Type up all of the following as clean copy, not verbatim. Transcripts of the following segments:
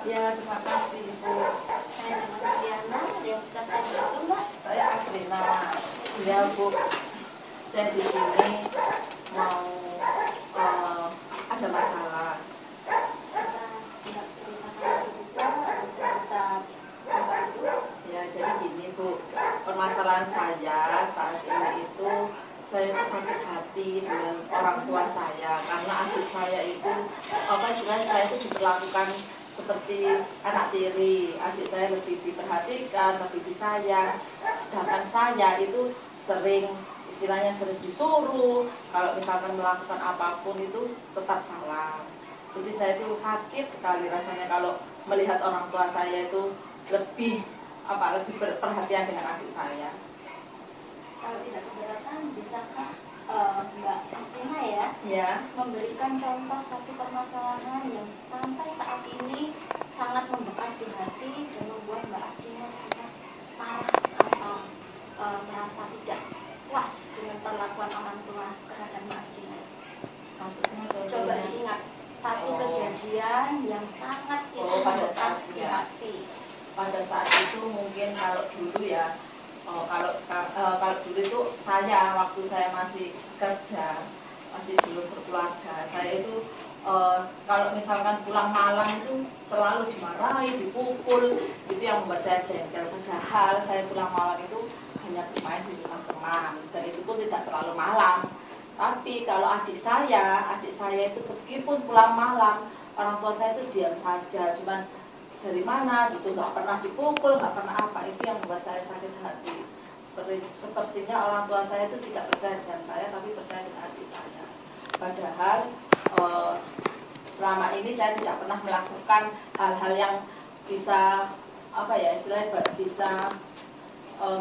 Ya, terima kasih Ibu. Saya dengan Diana, yang kita tadi itu Mbak. Saya Asrina. Ya Bu, saya di sini mau ada masalah. Kita tidak ceritakan juga, kita membantu. Ya, jadi gini Bu, permasalahan saya saat ini itu saya sakit hati dengan orang tua saya karena adik saya itu istilahnya saya itu diperlakukan seperti anak tiri. Adik saya lebih diperhatikan, lebih disayang, sedangkan saya itu sering istilahnya sering disuruh kalau misalkan melakukan apapun itu tetap salah. Jadi saya itu sakit sekali rasanya kalau melihat orang tua saya itu lebih berperhatian dengan adik saya. Kalau tidak keberatan, bisakah Mbak Asrina Ya. memberikan contoh satu permasalahan yang sampai saat ini sangat membekas di hati dan membuat Mbak Asrina sangat marah atau merasa tidak puas dengan perlakuan orang tua terhadap Mbak Asrina? Maksudnya Coba diingat satu kejadian yang sangat membekas di hati. Pada saat itu mungkin kalau dulu ya, kalau dulu itu saya waktu saya masih kerja, masih belum berkeluarga, saya itu kalau misalkan pulang malam itu selalu dimarahi, dipukul, itu yang membuat saya jengkel. Padahal saya pulang malam itu hanya bermain di rumah teman, dan itu pun tidak terlalu malam. Tapi kalau adik saya itu meskipun pulang malam, orang tua saya itu diam saja, cuman dari mana gitu, nggak pernah dipukul, nggak pernah apa. Itu yang membuat saya sakit hati. Sepertinya orang tua saya itu tidak percaya dengan saya, tapi percaya dengan adik saya. Padahal selama ini saya tidak pernah melakukan hal-hal yang bisa istilahnya bisa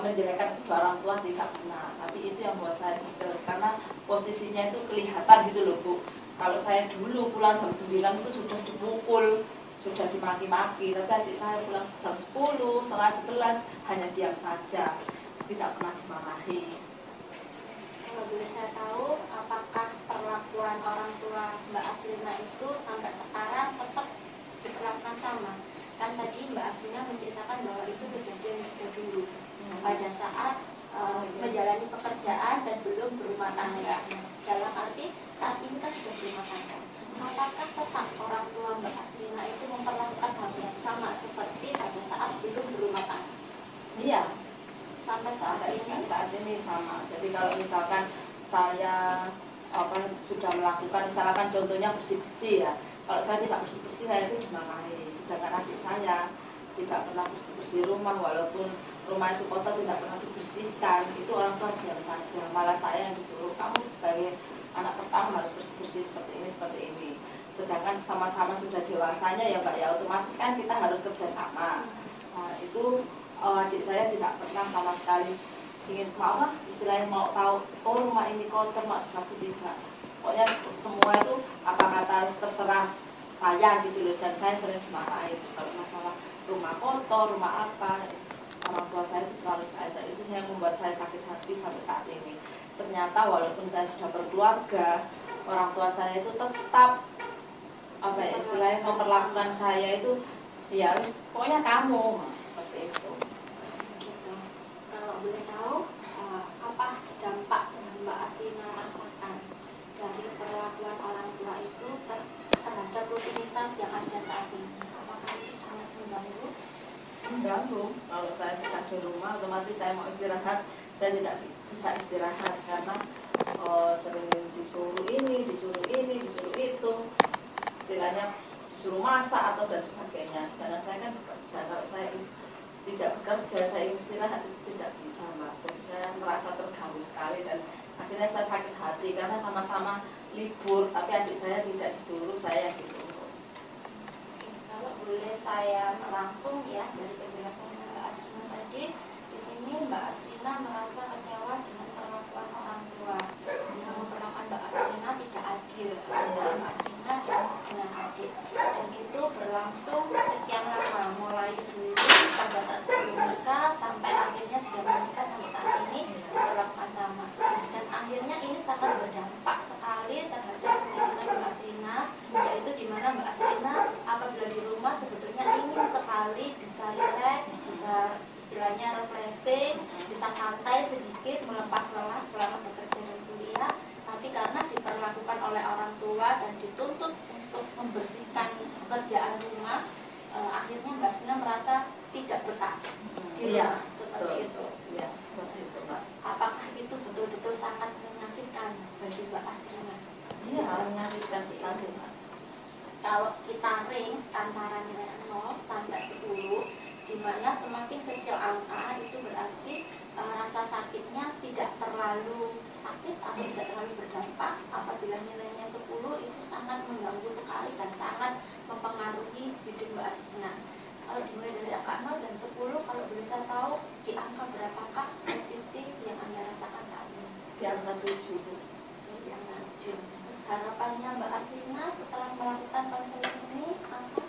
menjelekkan kedua orang tua, tidak pernah. Tapi itu yang membuat saya kesel karena posisinya itu kelihatan gitu loh Bu. Kalau saya dulu pulang jam 9 itu sudah dipukul, sudah dimaki-maki, tapi adik saya pulang jam 10, setengah 11 hanya diam saja, tidak pernah dimarahi. Kalau boleh saya tahu, apakah perlakuan orang tua Mbak Asrina itu sampai sekarang tetap diperlakukan sama? Kan tadi Mbak Asrina menceritakan bahwa itu kejadian sudah dulu, pada saat menjalani pekerjaan dan belum berumah tangga. Dalam arti saat ini kan sudah berumah tangga. Apakah tetap orang tua Mbak Asrina itu memperlakukan hal yang sama seperti pada saat belum berumah tangga? Iya, Sampai saat ini sama. Jadi kalau misalkan saya sudah melakukan, misalkan contohnya bersih-bersih ya, kalau saya tidak bersih-bersih saya itu dimarahi. Sedangkan adik saya tidak pernah bersih-bersih rumah, walaupun rumah itu kotor tidak pernah dibersihkan, itu orang tua diam saja. Malah saya yang disuruh, kamu sebagai anak pertama harus bersih-bersih seperti ini. Sedangkan sama-sama sudah dewasanya ya Mbak ya, otomatis kan kita harus kerjasama. Nah itu adik saya tidak pernah sama sekali ingin istilahnya mau tahu, oh rumah ini kotor, maksud tidak. Pokoknya semua itu apa kata terserah saya gitu loh, dan saya sering dimarahi kalau masalah rumah kotor, rumah apa. Orang tua saya itu selalu saya, itu yang membuat saya sakit hati sampai saat ini. Ternyata walaupun saya sudah berkeluarga, orang tua saya itu tetap istilahnya memperlakukan saya itu ya pokoknya kamu seperti itu. Gitu. Kalau boleh tahu, apa dampak yang Mbak Asrina rasakan dari perlakuan orang tua itu terhadap rutinitas yang ada saat ini? Apakah itu sangat mengganggu? Mengganggu. Kalau saya sudah di rumah, otomatis saya mau istirahat, saya tidak bisa istirahat karena sering disuruh ini, disuruh itu, istilahnya disuruh masak atau dan sebagainya. Sedangkan saya kan bekerja, kalau saya tidak bekerja, saya ingin istirahat tidak bisa Mbak. Jadi saya merasa terganggu sekali dan akhirnya saya sakit hati karena sama-sama libur, tapi adik saya tidak disuruh, saya yang disuruh. Kalau boleh saya merangkum ya dari penjelasan Mbak Asrina tadi, di sini Mbak Asrina merasa kecewa dengan perlakuan orang tua, yang memperlakukan Mbak Asrina tidak adil antara Mbak Asrina dengan adik, dan itu berlangsung sekian lama, mulai dulu pada saat sebelum menikah sampai akhirnya sudah menikah sampai saat ini diperlakukan sama, dan akhirnya ini sangat berdampak sekali terhadap kehidupan Mbak Asrina, yaitu dimana Mbak Asrina apabila di rumah sebetulnya ingin dan dituntut untuk membersihkan pekerjaan rumah, akhirnya Mbak Asrina merasa tidak betah di rumah, seperti itu. Iya, seperti itu, Mbak. Apakah itu betul-betul sangat menyakitkan bagi Mbak Asrina? Iya, menyakitkan sekali, Mbak. Kalau kita range antara nilai 0 sampai 10, di mana semakin kecil angka itu berarti rasa sakitnya tidak terlalu sakit atau tidak terlalu berdampak. Apabila nilainya 10 itu sangat mengganggu sekali dan sangat mempengaruhi hidup Mbak Asrina. Kalau dimulai dari angka 0 dan 10, kalau bisa tahu di angka berapakah posisi yang Anda rasakan saat ini? Di angka 7. Di angka 7. Harapannya Mbak Asrina setelah melakukan konseling ini apa?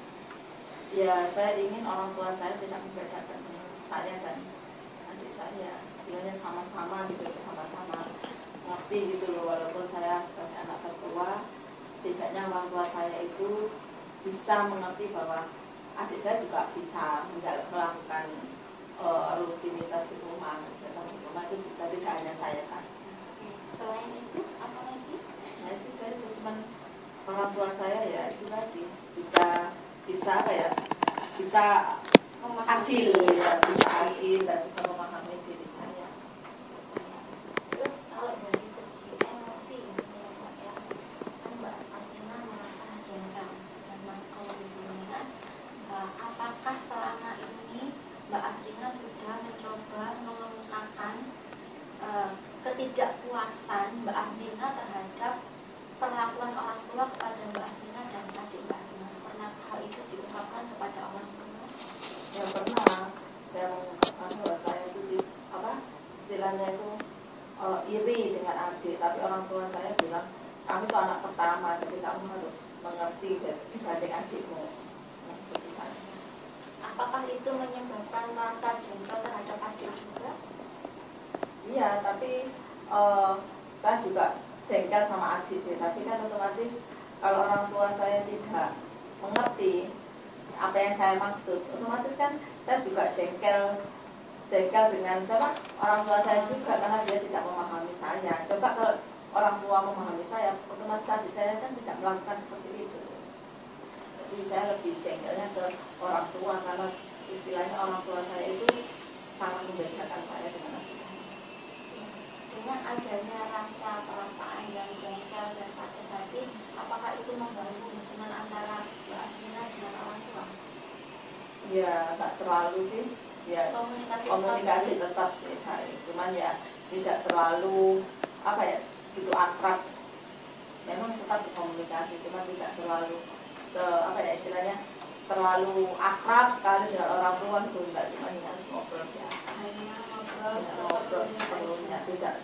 Ya, saya ingin orang tua saya tidak membedakan saya dan adik saya. Bilangnya sama-sama gitu, sama-sama ngerti gitu loh. Walaupun saya sebagai anak tertua, setidaknya orang tua saya itu bisa mengerti bahwa adik saya juga bisa melakukan rutinitas di rumah, kegiatan di rumah itu bisa, tidak hanya saya kan. Selain itu, apa lagi? Nah, itu dari cuman orang tua saya ya itu tadi bisa apa ya, bisa adil ya, bisa adil dan bisa memahami diri saya. Terus kalau dari segi emosi ya, kan Mbak Asrina merasa jengkel dengan kondisinya. Apakah selama ini Mbak Asrina sudah mencoba mengemukakan ketidakpuasan Mbak Asrina terhadap perlakuan orang tua kepada Mbak Asrina dan adik Mbak Asrina? Pernah hal itu diungkapkan kepada orang tua? Ya pernah saya mengungkapkan bahwa saya itu istilahnya itu iri dengan adik, tapi orang tua saya bilang kamu itu anak pertama, jadi kamu harus mengerti dibanding adikmu. Apakah itu menyebabkan rasa jengkel terhadap adik juga? Iya, tapi saya juga jengkel sama adik sih. Tapi kan otomatis kalau orang tua saya tidak mengerti apa yang saya maksud, otomatis kan saya juga jengkel dengan siapa? Orang tua saya juga, karena dia tidak memahami saya. Coba kalau orang tua memahami saya, otomatis adik saya kan tidak melakukan seperti itu. Jadi saya lebih jengkelnya ke orang tua, karena istilahnya orang tua saya itu sangat membedakan saya dengan adik saya. Dengan adanya rasa perasaan yang jengkel dan sakit hati, apakah itu mengganggu hubungan antara Mbak Asrina dengan orang tua? Ya, tak terlalu sih. Ya, komunikasi tetap sih, cuman ya tidak terlalu apa ya, gitu akrab. Memang tetap komunikasi, cuma tidak terlalu apa ya istilahnya, terlalu akrab sekali dengan orang tua itu enggak, cuma ya ngobrol biasa. Ngobrol sebelumnya, tidak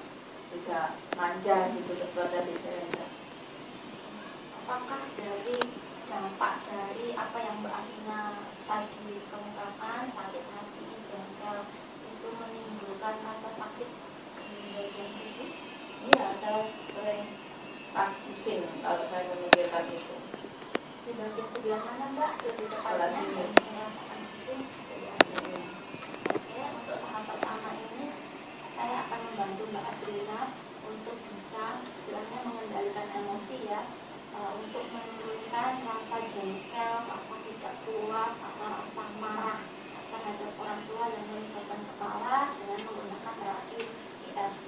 manja gitu seperti biasanya. Apakah dari dampak dari apa yang Mbak Asrina tadi kemukakan, sakit hati, jengkel, itu menimbulkan rasa sakit di bagian tubuh? Iya, saya sering pusing kalau saya memikirkan itu. Di bagian sebelah mana Mbak? Lebih tepatnya merasakan pusing. Oke, untuk tahap pertama ini saya akan membantu Mbak Asrina untuk bisa istilahnya mengendalikan emosi ya, untuk menurunkan rasa jengkel, rasa tidak puas, atau rasa marah terhadap orang tua yang melibatkan kepala dengan menggunakan terapi IRT.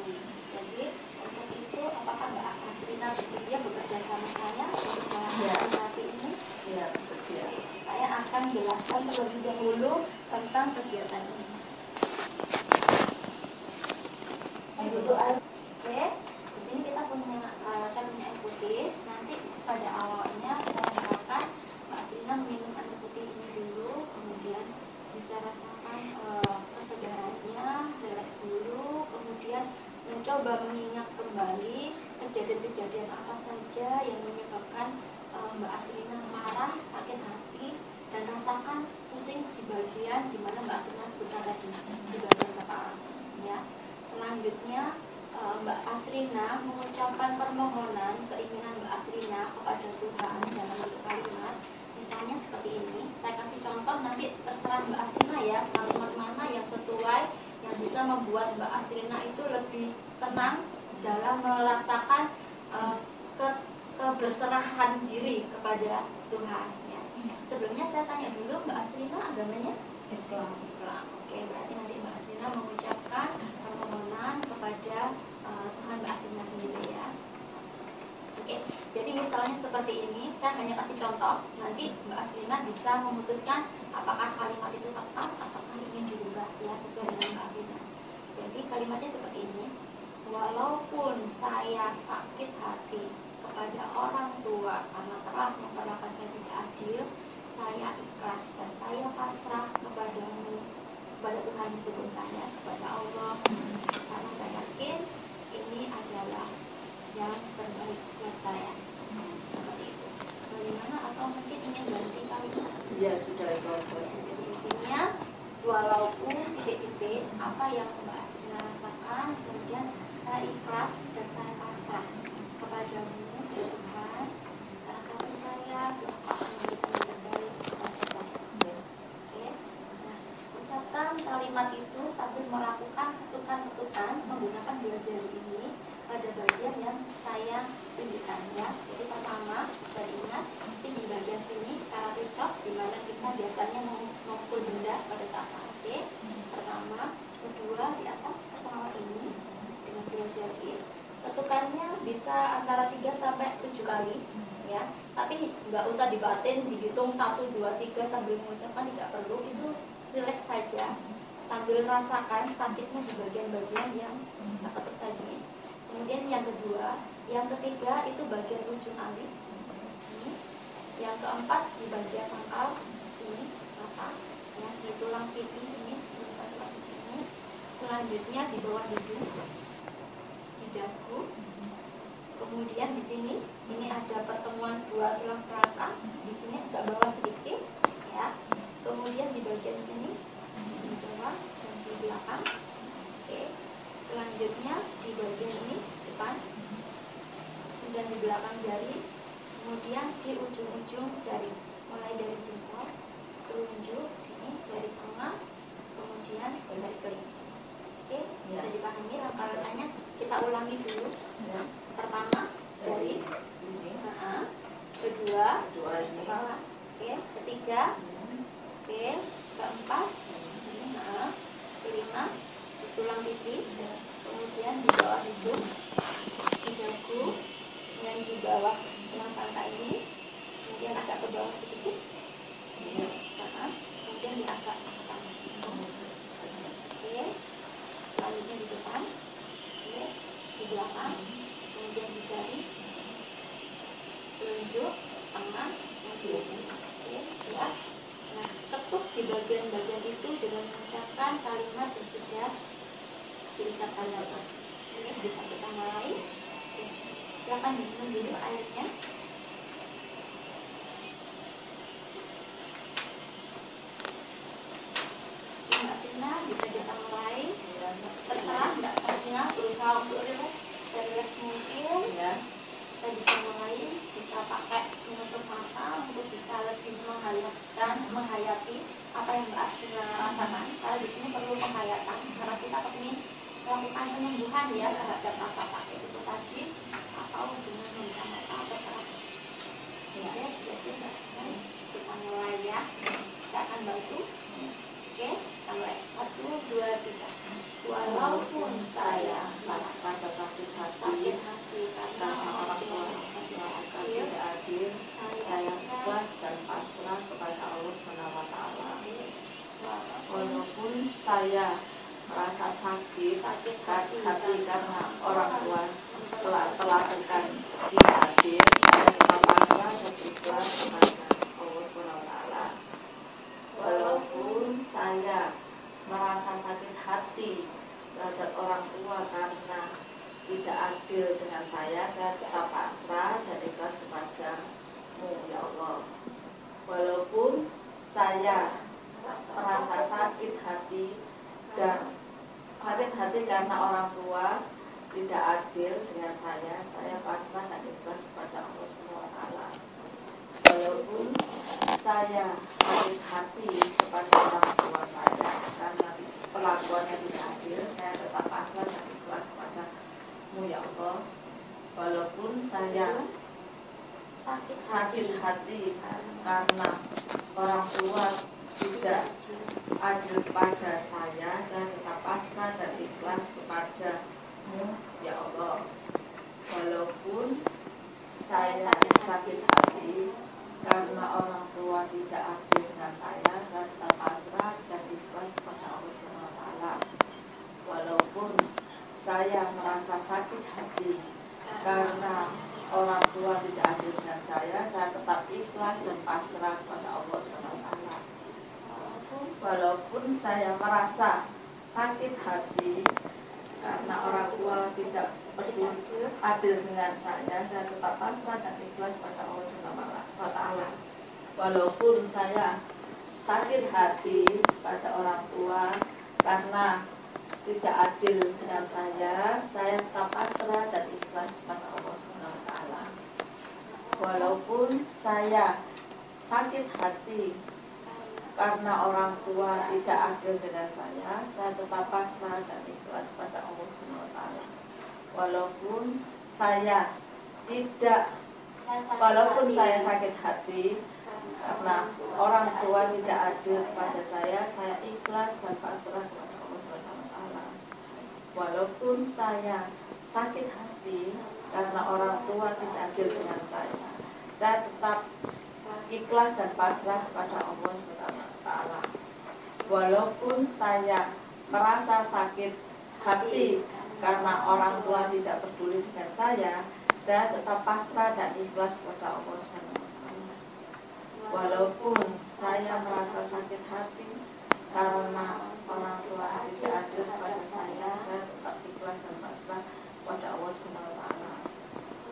Jadi untuk itu apakah Mbak Asrina bersedia bekerja sama saya untuk melakukan terapi ini? Ya, bersedia. Saya akan jelaskan terlebih dahulu tentang kegiatan ini. Oke, di sini kita punya saya punya air putih. Nanti pada awalnya saya harapkan Mbak Asrina minum air putih ini dulu, kemudian bisa rasakan kesegarannya, relax dulu, kemudian mencoba mengingat kembali kejadian-kejadian apa saja yang menyebabkan Mbak Asrina marah, sakit hati, dan rasakan pusing di bagian di mana Mbak Asrina sebutkan tadi, di bagian kepala. Ya. Selanjutnya Mbak Asrina mengucapkan permohonan keinginan Mbak Asrina kepada Tuhan dalam bentuk kalimat, misalnya seperti ini. Saya kasih contoh, nanti terserah Mbak Asrina ya, kalimat mana yang sesuai, yang bisa membuat Mbak Asrina itu lebih tenang dalam merasakan keberserahan menyerahkan diri kepada Tuhan. Ya. Sebelumnya saya tanya dulu, Mbak Aslina agamanya Islam. Islam. Oke, berarti nanti Mbak Aslina mengucapkan permohonan kepada Tuhan Mbak Aslina sendiri ya. Oke, jadi misalnya seperti ini, saya hanya kasih contoh. Nanti Mbak Aslina bisa memutuskan apakah kalimat itu tepat ataukah ingin dirubah ya sesuai dengan Mbak Aslina. Jadi kalimatnya seperti ini. Walaupun saya sakit hati kepada orang tua karena telah memperlakukan saya tidak adil, saya ikhlas dan saya pasrah kepadamu, kepada Tuhan sebelum saya, kepada Allah, karena saya yakin ini adalah yang terbaik buat saya. Seperti itu. Bagaimana atau mungkin ingin ganti kalimat? Ya sudah itu. Jadi intinya walaupun titik-titik apa yang Mbak Aslina rasakan, kemudian saya ikhlas dan saya pasrah kepadamu ya Tuhan, karena saya percaya Tuhan akan memberikan yang terbaik kepada saya. Oke. Nah, ucapkan kalimat itu sambil melakukan ketukan-ketukan menggunakan dua jari ini pada bagian yang saya tunjukkan ya. Jadi pertama, saya ingat di bagian sini cara ticok di mana kita biasanya memukul benda pada saat pakai. Pertama, kedua di atas kepala ini dengan dua jari. Ketukannya bisa antara 3 sampai 7 kali ya. Tapi nggak usah dibatin, dihitung 1, 2, 3 sambil mengucapkan, tidak perlu. Itu relax saja sambil rasakan sakitnya di bagian-bagian yang ketuk tadi. Kemudian yang kedua, yang ketiga itu bagian ujung alis ini. Yang keempat di bagian pangkal ini mata ya, di tulang pipi ini, tulang pipi ini. Selanjutnya di bawah hidung, di dagu. Kemudian di sini ini ada pertemuan dua tulang belakang, di sini agak bawah sedikit ya. Kemudian di bagian sini di bawah dan di belakang. Oke. Selanjutnya di bagian ini depan dan di belakang jari, kemudian di ujung-ujung jari, mulai dari jempol, telunjuk, ini dari tengah, kemudian dari kelingking. Oke, bisa dipahami langkah-langkahnya. Kita ulangi dulu. Ya. Pertama dari Ini. kedua Ini. kepala, oke, ketiga, oke, keempat, ini, kelima di tulang pipi, kemudian di bawah hidung, di dagu, dan di bawah tulang pangkal ini, kemudian agak ke bawah sedikit, kemudian di atas atas, oke, selanjutnya di depan, oke, di belakang, kemudian di jari, telunjuk, tengah, kemudian oke, ya. Nah, ketuk di bagian-bagian itu dengan mengucapkan kalimat yang sudah diucapkan dapat. Ini bisa kita mulai. Oke. Silakan diminum dulu airnya. Mbak Aslina bisa kita mulai. Terserah Mbak Aslina berusaha untuk relax mungkin. Ya. Kita bisa mulai, bisa pakai menutup mata untuk bisa lebih menghayati apa yang Mbak Aslina rasakan. Karena di sini perlu penghayatan karena kita ingin melakukan penyembuhan ya terhadap rasa sakit itu tadi, atau dengan membuka mata atau terang. Ya, jadi Mbak Aslina kita mulai ya. Kita akan bantu. Oke, kita mulai 1, 2, 3. Walaupun saya Rasa sakit hati karena orang tua tidak adil, saya ikhlas dan pasrah kepada Allah SWT. Walaupun saya merasa sakit hati karena orang tua telah tekan tidak adil, saya tetap pasrah dan ikhlas kepada Allah SWT. Walaupun saya merasa sakit hati terhadap orang tua karena tidak adil dengan saya tetap pasrah dan ikhlas kepadamu ya Allah. Walaupun saya merasa sakit hati karena orang tua tidak adil dengan saya pasrah dan ikhlas kepada Allah SWT. Walaupun saya sakit hati kepada orang tua saya karena perlakuannya tidak adil, saya tetap pasrah dan ikhlas kepadamu ya Allah. Walaupun saya sakit hati karena orang tua tidak adil pada saya tetap pasrah dan ikhlas kepadamu ya Allah. Walaupun saya sakit hati karena orang tua tidak adil dengan saya tetap pasrah dan ikhlas kepada Allah Subhanahu wa taala. Walaupun saya merasa sakit hati karena orang tua tidak adil dengan saya tetap ikhlas dan pasrah kepada Allah Subhanahu wa taala. Walaupun saya merasa sakit hati karena orang tua tidak adil dengan saya tetap pasrah dan ikhlas pada Allah Subhanahu wa taala. Walaupun saya sakit hati pada orang tua karena tidak adil dengan saya tetap pasrah dan ikhlas pada Allah Subhanahu wa taala. Walaupun saya sakit hati karena orang tua tidak adil dengan saya tetap pasrah dan ikhlas pada Allah Subhanahu wa taala. Walaupun saya sakit hati karena orang tua tidak adil kepada saya ikhlas dan pasrah kepada Allah Subhanahu wa taala. Walaupun saya sakit hati karena orang tua tidak adil dengan saya tetap ikhlas dan pasrah kepada Allah Subhanahu wa taala. Walaupun saya merasa sakit hati karena orang tua tidak peduli dengan saya tetap pasrah dan ikhlas kepada Allah Subhanahu wa taala. Walaupun saya merasa sakit hati karena orang tua tidak adil kepada saya tetap ikhlas dan pasrah kepada Allah Subhanahu wa taala.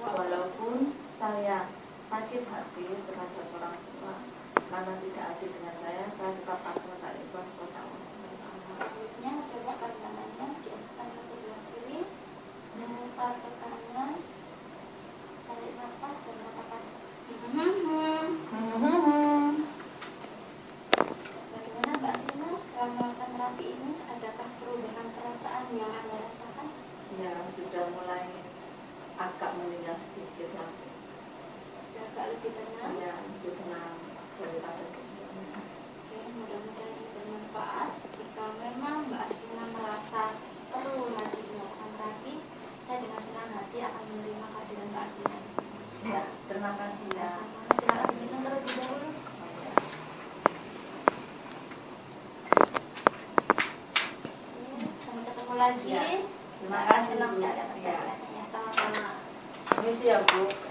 Walaupun saya sakit hati terhadap orang tua karena tidak adil dengan saya tetap pasrah dan ikhlas kepada Allah Subhanahu wa taala. Coba pandangannya diangkat ke sebelah kiri, memutar ke kanan, tarik nafas dan katakan bagaimana Mbak Sina setelah melakukan terapi ini, adakah perubahan perasaan yang Anda rasakan? Ya, sudah mulai agak meninggal sedikit lagi. Agak lebih tenang? Ya, lebih tenang daripada sebelumnya. Oke, mudah-mudahan ini bermanfaat. Jika memang Mbak Sina merasa perlu lagi melakukan terapi, saya dengan senang hati akan menerima kehadiran Mbak Sina di sini. Ya, terima kasih ya. Silakan diminum terlebih dahulu. Sampai ketemu lagi. Ya, terima kasih. Senang ya, Ya. sama-sama. Ini sih ya Bu.